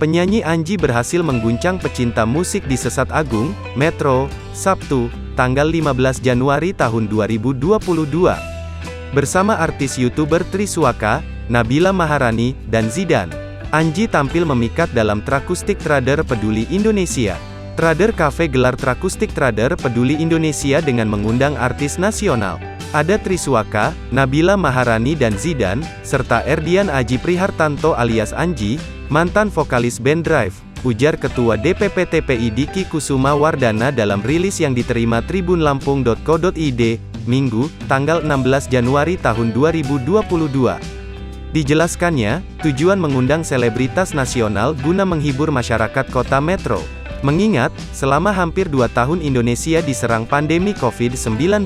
Penyanyi Anji berhasil mengguncang pecinta musik di Sesat Agung, Metro, Sabtu, tanggal 15 Januari tahun 2022. Bersama artis YouTuber Triswaka, Nabila Maharani, dan Zidan, Anji tampil memikat dalam Trakustik Trader Peduli Indonesia. Trader Cafe gelar Trakustik Trader Peduli Indonesia dengan mengundang artis nasional. Ada Triswaka, Nabila Maharani dan Zidan, serta Erdian Aji Prihartanto alias Anji, mantan vokalis band Drive, ujar Ketua DPP TPI Diki Kusuma Wardana dalam rilis yang diterima tribunlampung.co.id, Minggu, tanggal 16 Januari tahun 2022. Dijelaskannya, tujuan mengundang selebritas nasional guna menghibur masyarakat kota Metro. Mengingat, selama hampir 2 tahun Indonesia diserang pandemi COVID-19.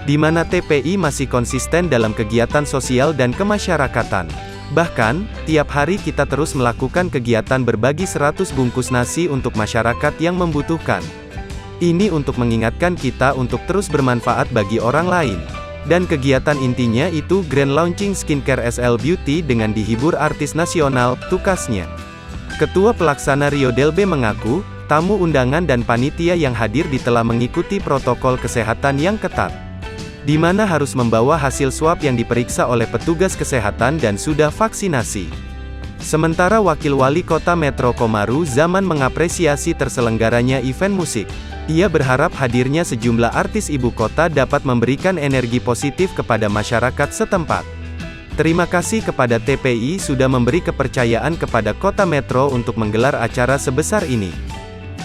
Di mana TPI masih konsisten dalam kegiatan sosial dan kemasyarakatan. Bahkan, tiap hari kita terus melakukan kegiatan berbagi 100 bungkus nasi untuk masyarakat yang membutuhkan. Ini untuk mengingatkan kita untuk terus bermanfaat bagi orang lain. Dan kegiatan intinya itu grand launching skincare SL Beauty dengan dihibur artis nasional, tukasnya. Ketua Pelaksana Rio Delbe mengaku, tamu undangan dan panitia yang hadir telah mengikuti protokol kesehatan yang ketat, di mana harus membawa hasil swab yang diperiksa oleh petugas kesehatan dan sudah vaksinasi. Sementara Wakil Wali Kota Metro Komaru Zaman mengapresiasi terselenggaranya event musik. Ia berharap hadirnya sejumlah artis ibu kota dapat memberikan energi positif kepada masyarakat setempat. Terima kasih kepada TPI sudah memberi kepercayaan kepada Kota Metro untuk menggelar acara sebesar ini.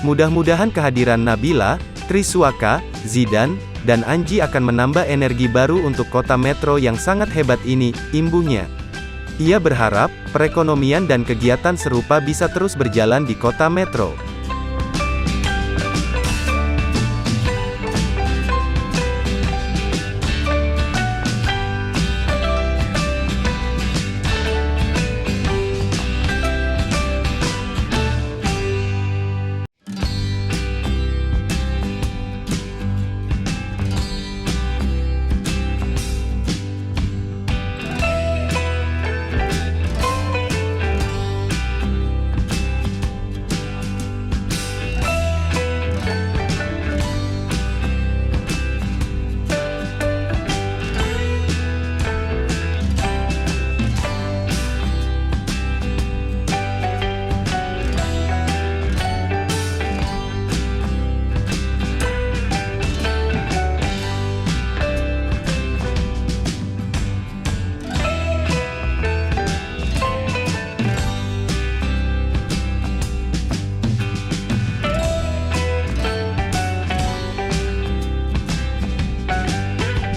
Mudah-mudahan kehadiran Nabila, Triswaka, Zidan, dan Anji akan menambah energi baru untuk kota Metro yang sangat hebat ini, imbuhnya. Ia berharap, perekonomian dan kegiatan serupa bisa terus berjalan di kota Metro.